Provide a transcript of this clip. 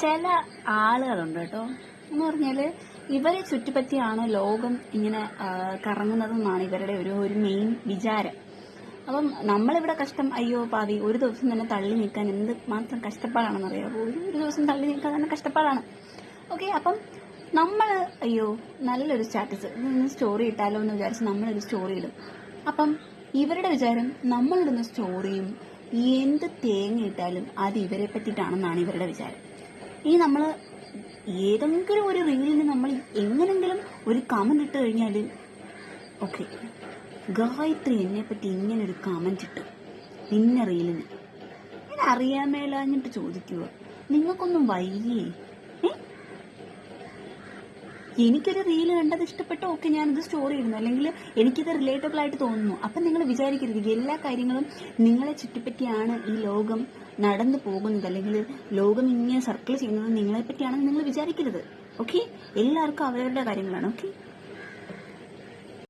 ചില ആളുകളുണ്ട് കേട്ടോ, എന്ന് പറഞ്ഞാല് ഇവരെ ചുറ്റിപ്പറ്റിയാണ് ലോകം ഇങ്ങനെ കറങ്ങുന്നതെന്നാണ് ഇവരുടെ ഒരു മെയിൻ വിചാരം. അപ്പം നമ്മളിവിടെ കഷ്ടം, അയ്യോ പാവി, ഒരു ദിവസം തന്നെ തള്ളി നീക്കാൻ എന്ത് മാത്രം കഷ്ടപ്പാടാണെന്നറിയാമോ? ഒരു ദിവസം തള്ളി നീക്കാൻ തന്നെ കഷ്ടപ്പാടാണ്. ഓക്കെ, അപ്പം നമ്മൾ അയ്യോ നല്ലൊരു സ്റ്റാറ്റസ് സ്റ്റോറി ഇട്ടാലോ എന്ന് വിചാരിച്ച് നമ്മളൊരു സ്റ്റോറി ഇടും. അപ്പം ഇവരുടെ വിചാരം നമ്മളിടുന്ന സ്റ്റോറിയും എന്ത് തേങ്ങ ഇട്ടാലും അത് ഇവരെ പറ്റിയിട്ടാണെന്നാണ് ഇവരുടെ വിചാരം. ഈ നമ്മൾ ഏതെങ്കിലും ഒരു റീലിന് നമ്മൾ എങ്ങനെങ്കിലും ഒരു കമന്റ് ഇട്ട് കഴിഞ്ഞാൽ, ഓക്കെ ഗായത്രി എന്നെ പറ്റി ഇങ്ങനെ ഒരു കമന്റ് ഇട്ടു ഇന്ന റീലിന്, ഞാൻ അറിയാൻ മേലാഞ്ഞിട്ട് ചോദിക്കുക, നിങ്ങൾക്കൊന്നും വയ്യേ? എനിക്കൊരു റീല് കണ്ടത് ഇഷ്ടപ്പെട്ടു, ഓക്കെ ഞാനിത് സ്റ്റോറി ഇടുന്നു, അല്ലെങ്കിൽ എനിക്കിത് റിലേറ്റബിൾ ആയിട്ട് തോന്നുന്നു. അപ്പം നിങ്ങൾ വിചാരിക്കരുത് എല്ലാ കാര്യങ്ങളും നിങ്ങളെ ചുറ്റിപ്പറ്റിയാണ് ഈ ലോകം നടന്നു പോകുന്നത്, അല്ലെങ്കിൽ ലോകം ഇങ്ങനെ സർക്കിൾ ചെയ്യുന്നത് നിങ്ങളെ പറ്റിയാണെന്ന് നിങ്ങൾ വിചാരിക്കരുത്. ഓക്കെ, എല്ലാവർക്കും അവരവരുടെ കാര്യങ്ങളാണ്. ഓക്കെ.